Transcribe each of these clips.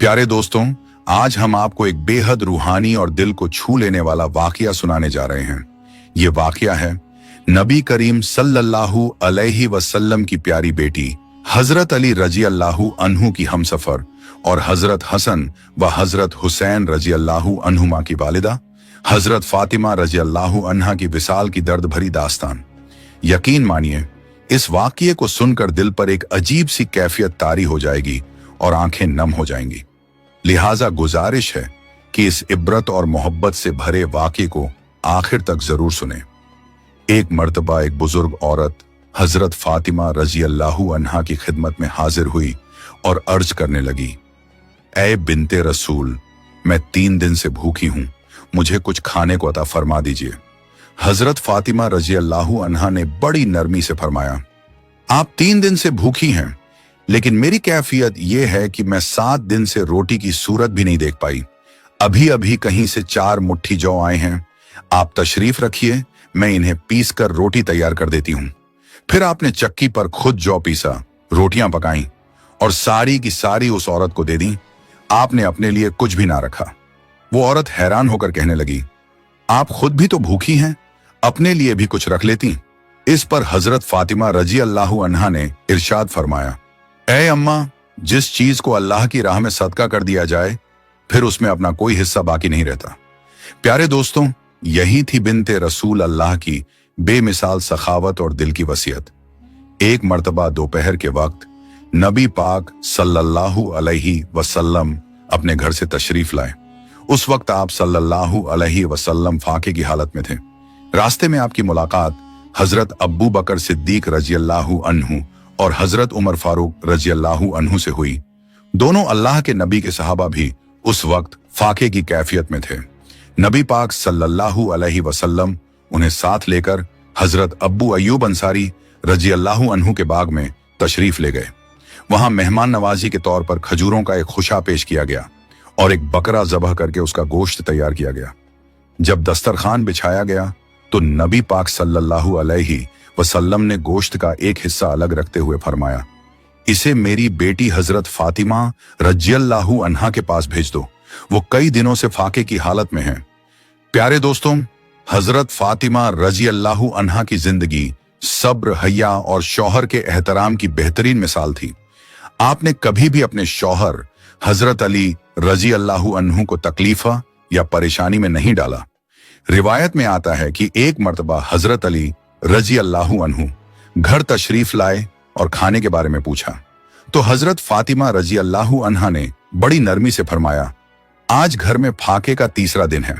प्यारे दोस्तों, आज हम आपको एक बेहद रूहानी और दिल को छू लेने वाला वाकया सुनाने जा रहे हैं। ये वाकया है नबी करीम सल्लल्लाहु अलैहि वसल्लम की प्यारी बेटी हजरत अली रजी अल्लाहु अन्हु की हमसफर और हजरत हसन व हजरत हुसैन रजी अल्लाहु अन्हुमा की वालिदा हजरत फातिमा रजी अल्लाहु अन्हा की विसाल की दर्द भरी दास्तान। यकीन मानिए, इस वाकये को सुनकर दिल पर एक अजीब सी कैफियत तारी हो जाएगी और आंखें नम हो जाएंगी। लिहाजा गुजारिश है कि इस इब्रत और मोहब्बत से भरे वाकये को आखिर तक जरूर सुने। एक मर्तबा एक बुजुर्ग औरत हजरत फातिमा रजी अल्लाहु अन्हा की खिदमत में हाजिर हुई और अर्ज करने लगी, ऐ बिनते रसूल, मैं 3 दिन से भूखी हूं, मुझे कुछ खाने को अता फरमा दीजिए। हजरत फातिमा रजी अल्लाहु अन्हा ने बड़ी नरमी से फरमाया, आप 3 दिन से भूखी हैं, लेकिन मेरी कैफियत यह है कि मैं 7 दिन से रोटी की सूरत भी नहीं देख पाई। अभी अभी कहीं से 4 मुट्ठी जौ आए हैं, आप तशरीफ रखिए, मैं इन्हें पीस कर रोटी तैयार कर देती हूं। फिर आपने चक्की पर खुद जौ पीसा, रोटियां पकाई और सारी की सारी उस औरत को दे दी। आपने अपने लिए कुछ भी ना रखा। वो औरत हैरान होकर कहने लगी, आप खुद भी तो भूखी हैं, अपने लिए भी कुछ रख लेती। इस पर हजरत फातिमा रजी अल्लाहु अन्हा ने इरशाद फरमाया, ऐ अम्मा, जिस चीज को अल्लाह की राह में सदका कर दिया जाए फिर उसमें अपना कोई हिस्सा बाकी नहीं रहता। प्यारे दोस्तों, यही थी बिनते रसूल अल्लाह की बेमिसाल सखावत और दिल की वसीयत। एक मर्तबा दोपहर के वक्त नबी पाक सल्लल्लाहु अलैहि वसल्लम अपने घर से तशरीफ लाए। उस वक्त आप सल्लल्लाहु अलैहि वसल्लम फाके की हालत में थे। रास्ते में आपकी मुलाकात हजरत अब्बू बकर सिद्दीक रजी अल्लाहु अन्हु और हजरत उमर फारूक रजी अल्लाहु अन्हु से हुई। दोनों अल्लाह के नबी के सहाबा भी उस वक्त फाके की कैफियत में थे। नबी पाक सल्लल्लाहु अलैहि वसल्लम उन्हें साथ लेकर हजरत अब्बू अय्यूब अंसारी रजी अल्लाहु अन्हु के बाग में तशरीफ ले गए। वहां मेहमान नवाजी के तौर पर खजूरों का एक खुशा पेश किया गया और एक बकरा ज़बह करके उसका गोश्त तैयार किया गया। जब दस्तरखान बिछाया गया तो नबी पाक सल्लल्लाहु अलैहि वसल्लम ने गोश्त का एक हिस्सा अलग रखते हुए फरमाया, इसे मेरी बेटी हजरत फातिमा रज़ियल्लाहु अन्हा के पास भेज दो, वो कई दिनों से फाके की हालत में हैं। प्यारे दोस्तों, हजरत फातिमा रज़ियल्लाहु अन्हा की जिंदगी सब्र, हया और शौहर के एहतराम की बेहतरीन मिसाल थी। आपने कभी भी अपने शौहर हजरत अली रज़ियल्लाहु अन्हु को तकलीफा या परेशानी में नहीं डाला। रिवायत में आता है कि एक मर्तबा हजरत अली रजी अल्लाहु अन्हु घर तशरीफ लाए और खाने के बारे में पूछा तो हजरत फातिमा रजी अल्लाहु अन्हा ने बड़ी नरमी से फरमाया, आज घर में फाके का 3रा दिन है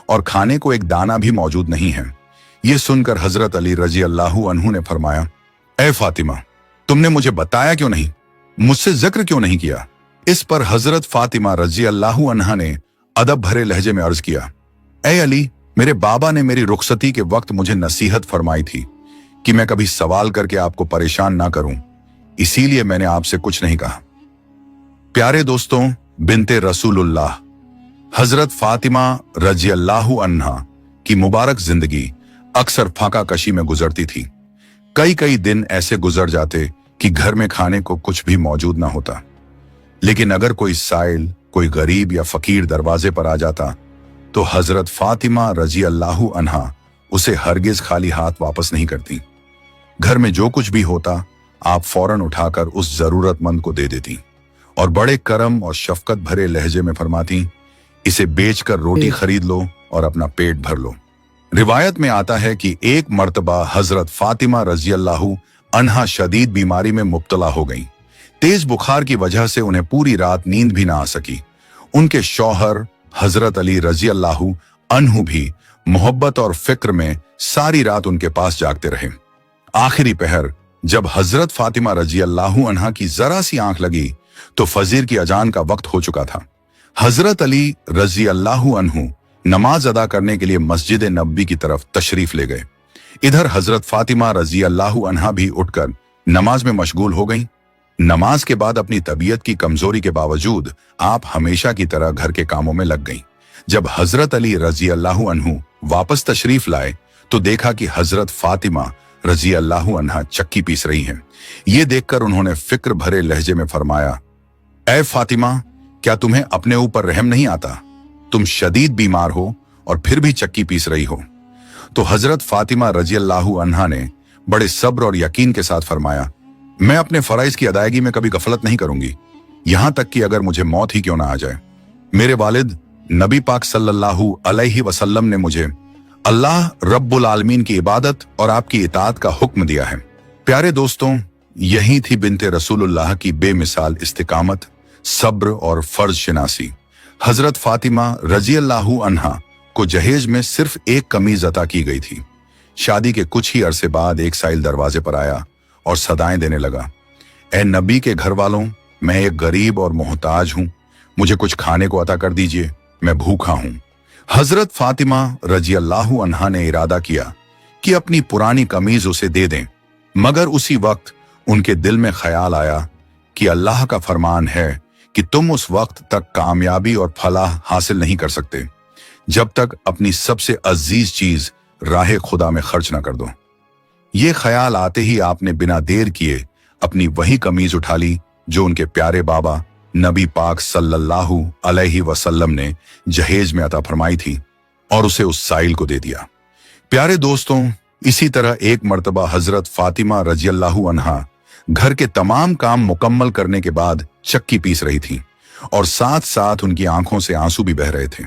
और खाने को एक दाना भी मौजूद नहीं है। यह सुनकर हजरत अली रजी अल्लाहु अन्हु ने फरमाया, ऐ फातिमा, तुमने मुझे बताया क्यों नहीं, मुझसे जिक्र क्यों नहीं किया। इस पर हजरत फातिमा रजी अल्लाहु अन्हा ने अदब भरे लहजे में अर्ज किया, ऐ अली, मेरे बाबा ने मेरी रुखसती के वक्त मुझे नसीहत फरमाई थी कि मैं कभी सवाल करके आपको परेशान ना करूं, इसीलिए मैंने आपसे कुछ नहीं कहा। प्यारे दोस्तों, बिनते रसूलुल्लाह हजरत फातिमा रजी अल्लाहु अन्हा की मुबारक जिंदगी अक्सर फाका कशी में गुजरती थी। कई दिन ऐसे गुजर जाते कि घर में खाने को कुछ भी मौजूद ना होता। लेकिन अगर कोई साइल, कोई गरीब या फकीर दरवाजे पर आ जाता तो हजरत फातिमा रजी अल्लाहु अन्हा उसे हरगिज खाली हाथ वापस नहीं करती। घर में जो कुछ भी होता आप फौरन उठाकर उस जरूरतमंद को दे देती और बड़े करम और शफकत भरे लहजे में फरमाती, इसे बेचकर रोटी खरीद लो और अपना पेट भर लो। रिवायत में आता है कि एक मर्तबा हजरत फातिमा रजी अल्लाहु अन्हा शदीद बीमारी में मुब्तला हो गईं। तेज बुखार की वजह से उन्हें पूरी रात नींद भी ना आ सकी। उनके शौहर हजरत अली रजी अल्लाहु अन्हु भी मोहब्बत और फिक्र में सारी रात उनके पास जागते रहे। आखिरी पहर जब हजरत फातिमा रजी अल्लाहु अन्हा की जरा सी आंख लगी तो फजीर की अजान का वक्त हो चुका था। हजरत अली रजी अल्लाहु अन्हु नमाज अदा करने के लिए मस्जिद नबवी की तरफ तशरीफ ले गए। इधर हजरत फातिमा रजी अल्लाहु अन्हा भी उठकर नमाज में मशगूल हो गईं। नमाज के बाद अपनी तबीयत की कमजोरी के बावजूद आप हमेशा की तरह घर के कामों में लग गईं। जब हजरत अली रजी अल्लाहु अन्हु वापस तशरीफ लाए तो देखा कि हजरत फातिमा रजी अल्लाहु अन्हा चक्की पीस रही हैं। ये देखकर उन्होंने फिक्र भरे लहजे में फरमाया, ऐ फातिमा, क्या तुम्हें अपने ऊपर रहम नहीं आता? तुम शदीद बीमार हो और फिर भी चक्की पीस रही हो। तो हजरत फातिमा रजी अल्लाहु अन्हा ने बड़े सब्र और यकीन के साथ फरमाया, मैं अपने फराइज की अदायगी में कभी गफलत नहीं करूंगी, यहां तक कि अगर मुझे मौत ही क्यों ना आ जाए। मेरे वालिद नबी पाक सल्लल्लाहु अलैहि वसल्लम ने मुझे अल्लाह रब्बुल आलमीन की इबादत और आपकी इताअत का हुक्म दिया है। प्यारे दोस्तों, यही थी बिनते रसूलुल्लाह की बेमिसाल इस्तिकामत, सब्र और फर्ज शिनासी। हजरत फातिमा रजी अल्लाहु अन्हा को जहेज में सिर्फ एक कमीज अता की गई थी। शादी के कुछ ही अरसे बाद एक साइल दरवाजे पर आया और सदाएं देने लगा, ए नबी के घर वालों, मैं एक गरीब और मोहताज हूं, मुझे कुछ खाने को अता कर दीजिए, मैं भूखा हूं। हजरत फातिमा रजी अल्लाहु अन्हा ने इरादा किया कि अपनी पुरानी कमीज उसे दे दें, मगर उसी वक्त उनके दिल में ख्याल आया कि अल्लाह का फरमान है कि तुम उस वक्त तक कामयाबी और फलाह हासिल नहीं कर सकते जब तक अपनी सबसे अजीज चीज राह खुदा में खर्च ना कर दो। ये ख्याल आते ही आपने बिना देर किए अपनी वही कमीज उठा ली जो उनके प्यारे बाबा नबी पाक सल्लल्लाहु अलैहि वसल्लम ने जहेज में अता फरमाई थी और उसे उस साइल को दे दिया। प्यारे दोस्तों, इसी तरह एक मर्तबा हजरत फातिमा रजी अल्लाहु अन्हा घर के तमाम काम मुकम्मल करने के बाद चक्की पीस रही थी और साथ साथ उनकी आंखों से आंसू भी बह रहे थे।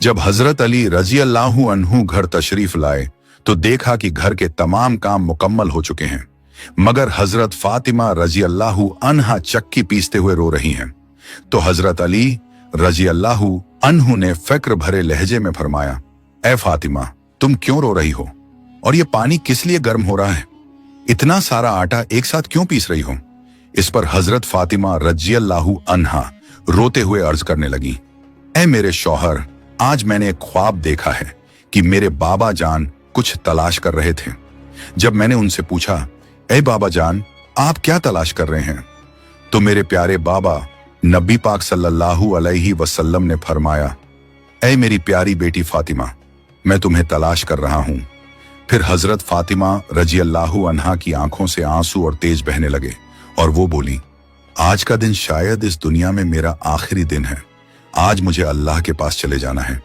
जब हजरत अली रजी अल्लाहु अन्हु घर तशरीफ लाए तो देखा कि घर के तमाम काम मुकम्मल हो चुके हैं, मगर हजरत फातिमा रजी अल्लाहु अन्हा चक्की पीसते हुए रो रही हैं। तो हजरत अली रजी अल्लाहु अन्हु ने फिक्र भरे लहजे में फरमाया, ए फातिमा, तुम क्यों रो रही हो और ये पानी किस लिए गर्म हो रहा है? इतना सारा आटा एक साथ क्यों पीस रही हो? इस पर हजरत फातिमा रजी अल्लाहु अन्हा रोते हुए अर्ज करने लगी, ए मेरे शौहर, आज मैंने एक ख्वाब देखा है कि मेरे बाबा जान कुछ तलाश कर रहे थे। जब मैंने उनसे पूछा, ए बाबा जान, आप क्या तलाश कर रहे हैं? तो मेरे प्यारे बाबा नबी पाक सल्लल्लाहु अलैहि वसल्लम ने फरमाया, ए मेरी प्यारी बेटी फातिमा, मैं तुम्हें तलाश कर रहा हूं। फिर हजरत फातिमा रजी अल्लाहु अन्हा की आंखों से आंसू और तेज बहने लगे और वो बोली, आज का दिन शायद इस दुनिया में मेरा आखिरी दिन है। आज मुझे अल्लाह के पास चले जाना है।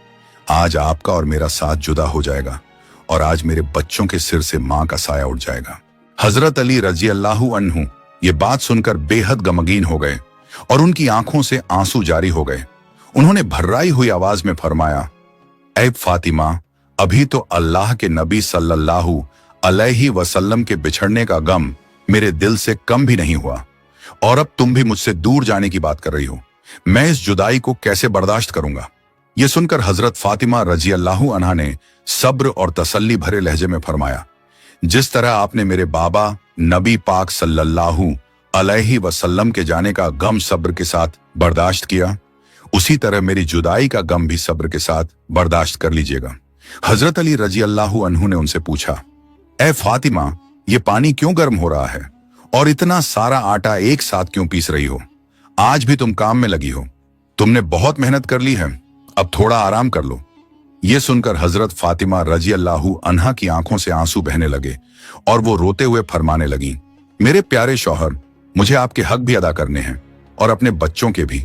आज आपका और मेरा साथ जुदा हो जाएगा और आज मेरे बच्चों के सिर से मां का साया उठ जाएगा। हजरत अली रजी अल्लाहु अन्हु ये बात सुनकर बेहद गमगीन हो गए और उनकी आंखों से आंसू जारी हो गए। उन्होंने भर्राई हुई आवाज में फरमाया, ऐ फातिमा, अभी तो अल्लाह के नबी सल्लल्लाहु अलैहि वसल्लम के बिछड़ने का गम मेरे दिल से कम भी नहीं हुआ और अब तुम भी मुझसे दूर जाने की बात कर रही हो। मैं इस जुदाई को कैसे बर्दाश्त करूंगा? यह सुनकर हजरत फातिमा रजी अल्लाहु अन्हा ने सब्र और तसल्ली भरे लहजे में फरमाया, जिस तरह आपने मेरे बाबा नबी पाक सल्लल्लाहु अलैहि वसल्लम के जाने का गम सब्र के साथ बर्दाश्त किया, उसी तरह मेरी जुदाई का गम भी सब्र के साथ बर्दाश्त कर लीजिएगा। हजरत अली रजी अल्लाहु अन्हु ने उनसे पूछा, ए फातिमा, ये पानी क्यों गर्म हो रहा है और इतना सारा आटा एक साथ क्यों पीस रही हो? आज भी तुम काम में लगी हो, तुमने बहुत मेहनत कर ली है, अब थोड़ा आराम कर लो। ये सुनकर हजरत फातिमा रजी अल्लाहु अन्हा की आंखों से आंसू बहने लगे और वो रोते हुए फरमाने लगी, मेरे प्यारे शौहर, मुझे आपके हक भी अदा करने हैं और अपने बच्चों के भी।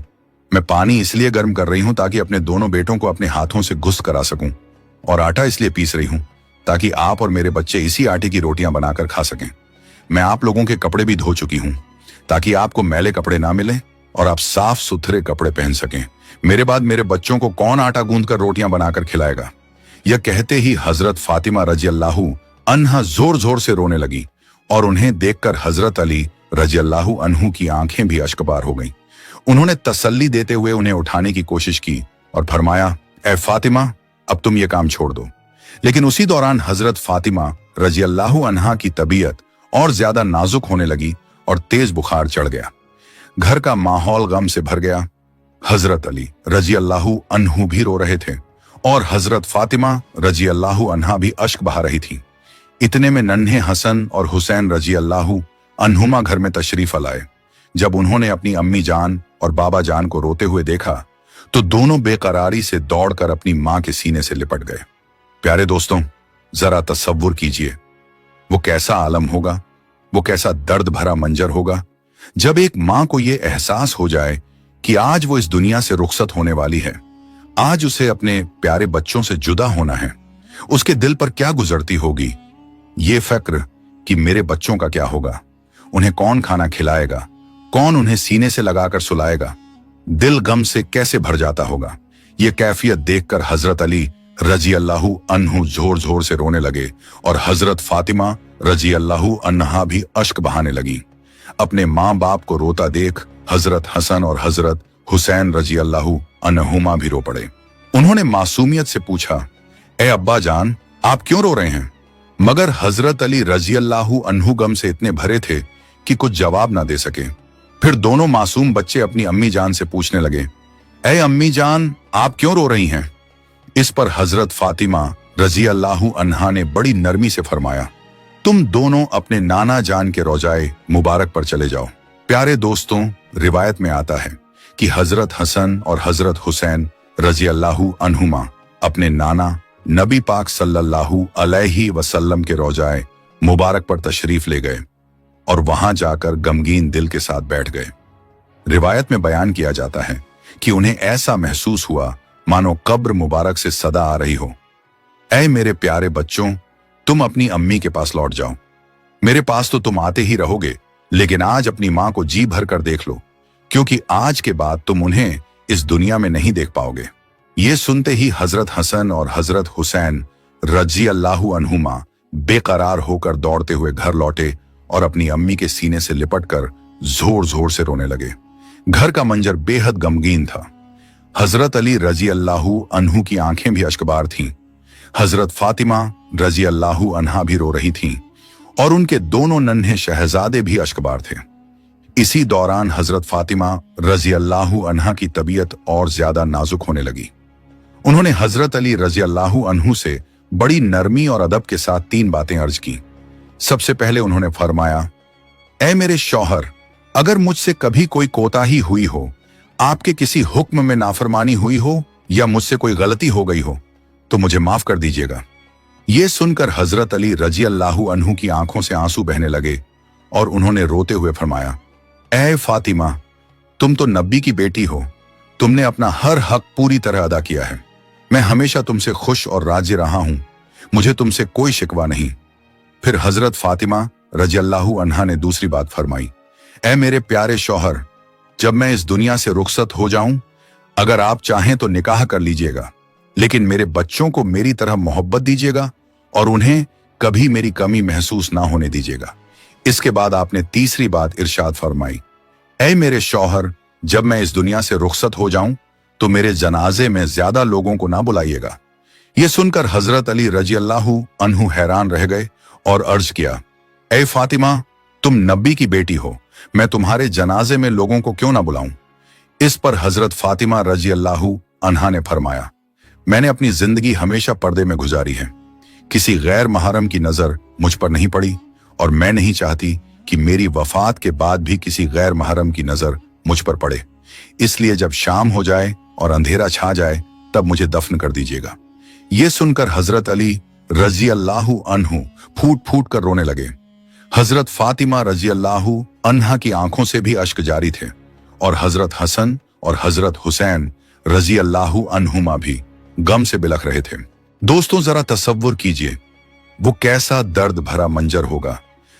मैं पानी इसलिए गर्म कर रही हूं ताकि अपने दोनों बेटों को अपने हाथों से घुस करा सकूं और आटा इसलिए पीस रही हूं ताकि आप और मेरे बच्चे इसी आटे की रोटियां बनाकर खा सकें। मैं आप लोगों के कपड़े भी धो चुकी हूं ताकि आपको मैले कपड़े ना मिले और आप साफ सुथरे कपड़े पहन सकें। मेरे बाद मेरे बच्चों को कौन आटा गूंद कर रोटियां बनाकर खिलाएगा? यह कहते ही हजरत फातिमा रजी अल्लाहु अन्हा जोर जोर से रोने लगी और उन्हें देखकर हजरत अली रजी अल्लाहु अन्हु की आंखें भी अश्कबार हो गईं। उन्होंने तसल्ली देते हुए उन्हें उठाने की कोशिश की और फरमाया, ए फातिमा, अब तुम ये काम छोड़ दो। लेकिन उसी दौरान हजरत फातिमा रजी अल्लाहु अन्हा की तबीयत और ज्यादा नाजुक होने लगी और तेज बुखार चढ़ गया। घर का माहौल गम से भर गया। हजरत अली रजी अल्लाहु अन्हु भी रो रहे थे और हजरत फातिमा रजी अल्लाहु अन्हा भी अश्क बहा रही थी। इतने में नन्हे हसन और हुसैन रजी अल्लाहु अन्हुमा घर में तशरीफ लाए। जब उन्होंने अपनी अम्मी जान और बाबा जान को रोते हुए देखा तो दोनों बेकरारी से दौड़कर अपनी मां के सीने से लिपट गए। प्यारे दोस्तों, जरा तसव्वुर कीजिए, वो कैसा आलम होगा, वो कैसा दर्द भरा मंजर होगा जब एक मां को यह एहसास हो जाए कि आज वो इस दुनिया से रुखसत होने वाली है। आज उसे अपने प्यारे बच्चों से जुदा होना है। उसके दिल पर क्या गुजरती होगी ये फिक्र कि मेरे बच्चों का क्या होगा, उन्हें कौन खाना खिलाएगा, कौन उन्हें सीने से लगाकर सुलाएगा। दिल गम से कैसे भर जाता होगा। ये कैफियत देखकर हजरत अली रजी अल्लाहु अन्हु जोर जोर से रोने लगे और हजरत फातिमा रजी अल्लाहु अन्हा भी अश्क बहाने लगी। अपने माँ बाप को रोता देख हजरत हसन और हजरत हुसैन रजी अल्लाहु अन्हुमा भी रो पड़े। उन्होंने मासूमियत से पूछा, ए अब्बा जान, आप क्यों रो रहे हैं? मगर हजरत अली रजी अल्लाहु अन्हु गम से इतने भरे थे कि कुछ जवाब ना दे सके। फिर दोनों मासूम बच्चे अपनी अम्मी जान से पूछने लगे, ए अम्मी जान, आप क्यों रो रही हैं? इस पर हजरत फातिमा रजी अल्लाहु अन्हा ने बड़ी नरमी से फरमाया, तुम दोनों अपने नाना जान के रोजाए मुबारक पर चले जाओ। प्यारे दोस्तों, रिवायत में आता है कि हजरत हसन और हजरत हुसैन रजी अल्लाहु अन्हुमा अपने नाना नबी पाक सल्लल्लाहु अलैहि वसल्लम के रोजाए मुबारक पर तशरीफ ले गए और वहां जाकर गमगीन दिल के साथ बैठ गए। रिवायत में बयान किया जाता है कि उन्हें ऐसा महसूस हुआ मानो कब्र मुबारक से सदा आ रही हो, ऐ मेरे प्यारे बच्चों, तुम अपनी अम्मी के पास लौट जाओ। मेरे पास तो तुम आते ही रहोगे, लेकिन आज अपनी मां को जी भर कर देख लो, क्योंकि आज के बाद तुम उन्हें इस दुनिया में नहीं देख पाओगे। ये सुनते ही हजरत हसन और हजरत हुसैन रजी अल्लाहु अन्हुमा बेकरार होकर दौड़ते हुए घर लौटे और अपनी अम्मी के सीने से लिपटकर जोर जोर से रोने लगे। घर का मंजर बेहद गमगीन था। हजरत अली रजी अल्लाहु अन्हु की आंखें भी अश्कबार थीं। हजरत फातिमा रजी अल्लाहु अन्हा भी रो रही थीं और उनके दोनों नन्हे शहजादे भी अश्कबार थे। इसी दौरान हजरत फातिमा रजी अल्लाहु अन्हा की तबीयत और ज्यादा नाजुक होने लगी। उन्होंने हजरत अली रजी अल्लाहु अन्हु से बड़ी नरमी और अदब के साथ 3 बातें अर्ज की। सबसे पहले उन्होंने फरमाया, ऐ मेरे शौहर, अगर मुझसे कभी कोई कोताही हुई हो, आपके किसी हुक्म में नाफरमानी हुई हो या मुझसे कोई गलती हो गई हो तो मुझे माफ कर दीजिएगा। ये सुनकर हजरत अली रजी अल्लाहु अन्हु की आंखों से आंसू बहने लगे और उन्होंने रोते हुए फरमाया, ऐ फातिमा, तुम तो नबी की बेटी हो, तुमने अपना हर हक पूरी तरह अदा किया है। मैं हमेशा तुमसे खुश और राजी रहा हूं, मुझे तुमसे कोई शिकवा नहीं। फिर हजरत फातिमा रजी अल्लाहु अन्हा ने दूसरी बात फरमाई, ऐ मेरे प्यारे शौहर, जब मैं इस दुनिया से रुखसत हो जाऊं, अगर आप चाहें तो निकाह कर लीजिएगा, लेकिन मेरे बच्चों को मेरी तरह मोहब्बत दीजिएगा और उन्हें कभी मेरी कमी महसूस ना होने दीजिएगा। इसके बाद आपने तीसरी बात इरशाद फरमाई, ऐ मेरे शौहर, जब मैं इस दुनिया से रुखसत हो जाऊं तो मेरे जनाजे में ज्यादा लोगों को ना बुलाइएगा। यह सुनकर हजरत अली रजी अल्लाहु अन्हु हैरान रह गए और अर्ज किया, ऐ फातिमा, तुम नबी की बेटी हो, मैं तुम्हारे जनाजे में लोगों को क्यों ना बुलाऊं? इस पर हजरत फातिमा रजी अल्लाहु अन्हा ने फरमाया, मैंने अपनी जिंदगी हमेशा पर्दे में गुजारी है, किसी गैर महरम की नजर मुझ पर नहीं पड़ी और मैं नहीं चाहती कि मेरी वफात के बाद भी किसी गैर महरम की नजर मुझ पर पड़े। इसलिए जब शाम हो जाए और अंधेरा छा जाए तब मुझे दफन कर दीजिएगा। ये सुनकर हजरत अली रजी अल्लाहु अन्हु फूट फूट कर रोने लगे। हजरत फातिमा रजी अल्लाहु अन्हा की आंखों से भी अश्क जारी थे और हजरत हसन और हजरत हुसैन रजी अल्लाहु अन्हुमा भी गम से बिलख रहे थे। दोस्तों, जरा तसव्वुर कीजिए वो कैसा दर्द भरा मंजर होगा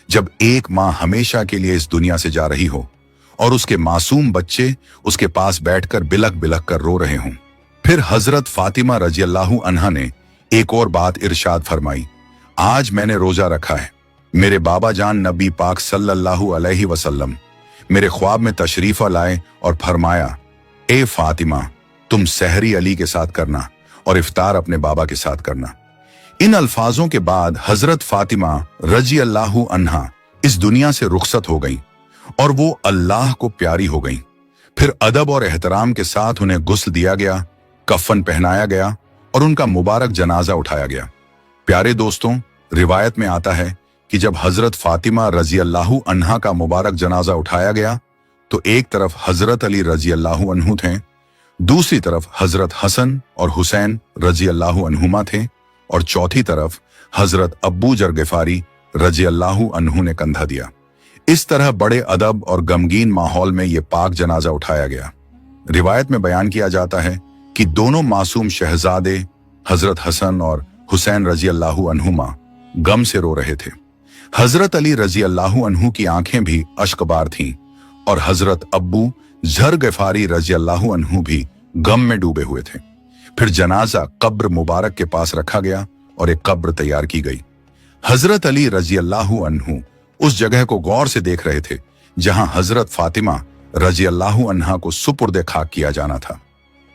जब एक माँ हमेशा के लिए इस दुनिया से जा रही हो और उसके मासूम बच्चे उसके पास बैठकर बिलख बिलख कर रो रहे हों। फिर हजरत फातिमा रजी अल्लाहु अन्हा ने एक और बात इरशाद फरमाई, आज मैंने रोजा रखा है, मेरे बाबा जान नबी पाक सल्लल्लाहु अलैहि वसल्लम मेरे ख्वाब में तशरीफा लाए और फरमाया, ए फातिमा, तुम सहरी अली के साथ करना और इफ्तार अपने बाबा के साथ करना। इन अल्फाजों के बाद हजरत फातिमा रजी अल्लाहु अन्हा इस दुनिया से रुखसत हो गईं और वो अल्लाह को प्यारी हो गईं। फिर अदब और एहतराम के साथ उन्हें गुस्ल दिया गया, कफन पहनाया गया और उनका मुबारक जनाजा उठाया गया। प्यारे दोस्तों, रिवायत में आता है कि जब हजरत फातिमा रजी अल्लाहु अन्हा का मुबारक जनाजा उठाया गया तो एक तरफ हजरत अली रजी अल्लाहु अन्हु थे, दूसरी तरफ हजरत हसन और हुसैन रजी अल्लाहु अन्हुमा थे और चौथी तरफ हजरत अब्बू जर गिफारी रजी अल्लाहु अन्हु ने कंधा दिया। इस तरह बड़े अदब और गमगीन माहौल में ये पाक जनाजा उठाया गया। रिवायत में बयान किया जाता है कि दोनों मासूम शहजादे हजरत हसन और हुसैन रजी अल्लाहु अन्हुमा गम से रो रहे थे। हजरत अली रजी अल्लाहु अन्हु की आंखें भी अश्कबार थीं और हजरत अब्बू झर गफारी रजी अल्लाहु अन्हु भी गम में डूबे हुए थे। फिर जनाजा कब्र मुबारक के पास रखा गया और एक कब्र तैयार की गई। हजरत अली रजी अल्लाहु अन्हु उस जगह को गौर से देख रहे थे जहां हजरत फातिमा रजी अल्लाहु अन्हा को सुपुर्दे खाक किया जाना था।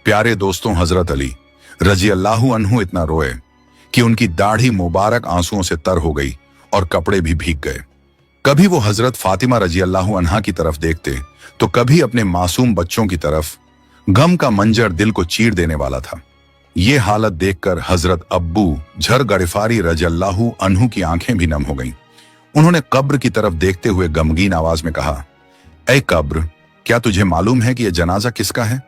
प्यारे दोस्तों, हजरत अली रजी अल्लाहु अन्हु इतना रोए कि उनकी दाढ़ी मुबारक आंसुओं से तर हो गई और कपड़े भी भीग गए। कभी वो हजरत फातिमा रजी अल्लाहु अन्हा की तरफ देखते तो कभी अपने मासूम बच्चों की तरफ। गम का मंजर दिल को चीर देने वाला था। ये हालत देखकर हजरत अब्बू झर गरिफारी रजी अल्लाहु अन्हु की आंखें भी नम हो गईं। उन्होंने कब्र की तरफ देखते हुए गमगीन आवाज में कहा, ऐ कब्र, क्या तुझे मालूम है कि यह जनाजा किसका है?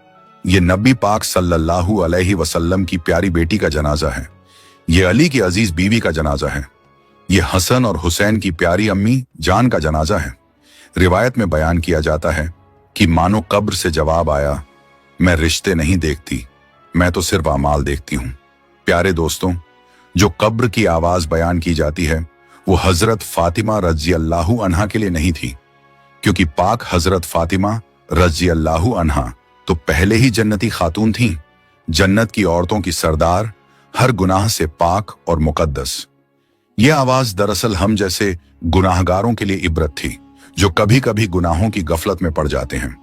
ये नबी पाक सल्लल्लाहु अलैहि वसल्लम की प्यारी बेटी का जनाजा है। ये अली की अजीज बीवी का जनाजा है। ये हसन और हुसैन की प्यारी अम्मी जान का जनाजा है। रिवायत में बयान किया जाता है कि मानो कब्र से जवाब आया, मैं रिश्ते नहीं देखती, मैं तो सिर्फ अमाल देखती हूं। प्यारे दोस्तों, जो कब्र की आवाज बयान की जाती है वो हजरत फातिमा रजी अल्लाहु अन्हा के लिए नहीं थी, क्योंकि पाक हजरत फातिमा रजी अल्लाहु अन्हा तो पहले ही जन्नती खातून थीं, जन्नत की औरतों की सरदार, हर गुनाह से पाक और मुकद्दस। यह आवाज दरअसल हम जैसे गुनाहगारों के लिए इबरत थी जो कभी कभी गुनाहों की गफलत में पड़ जाते हैं।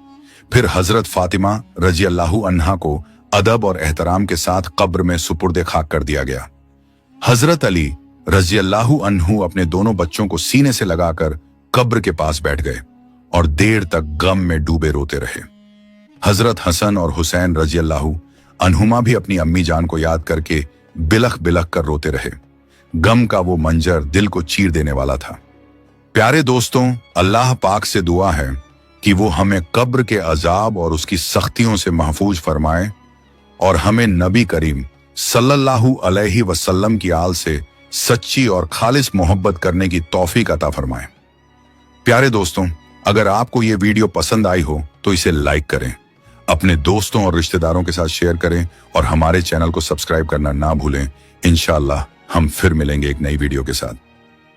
फिर हजरत फातिमा रजी अल्लाहु अन्हा को अदब और एहतराम के साथ कब्र में सुपुर्दे खाक कर दिया गया। हजरत अली रजी अल्लाहु अन्हु अपने दोनों बच्चों को सीने से लगाकर कब्र के पास बैठ गए और देर तक गम में डूबे रोते रहे। हजरत हसन और हुसैन रजी अल्लाहु अन्हुमा भी अपनी अम्मी जान को याद करके बिलख बिलख कर रोते रहे। गम का वो मंजर दिल को चीर देने वाला था। प्यारे दोस्तों, अल्लाह पाक से दुआ है कि वो हमें कब्र के अजाब और उसकी सख्तियों से महफूज फरमाए और हमें नबी करीम सल्लल्लाहु अलैहि वसल्लम की आल से सच्ची और खालिस मोहब्बत करने की तौफीक अता फरमाए। प्यारे दोस्तों, अगर आपको ये वीडियो पसंद आई हो तो इसे लाइक करें, अपने दोस्तों और रिश्तेदारों के साथ शेयर करें और हमारे चैनल को सब्सक्राइब करना ना भूलें। इंशाअल्लाह हम फिर मिलेंगे एक नई वीडियो के साथ।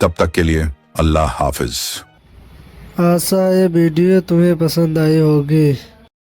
तब तक के लिए अल्लाह हाफिज। आशा ये वीडियो तुम्हें पसंद आई होगी।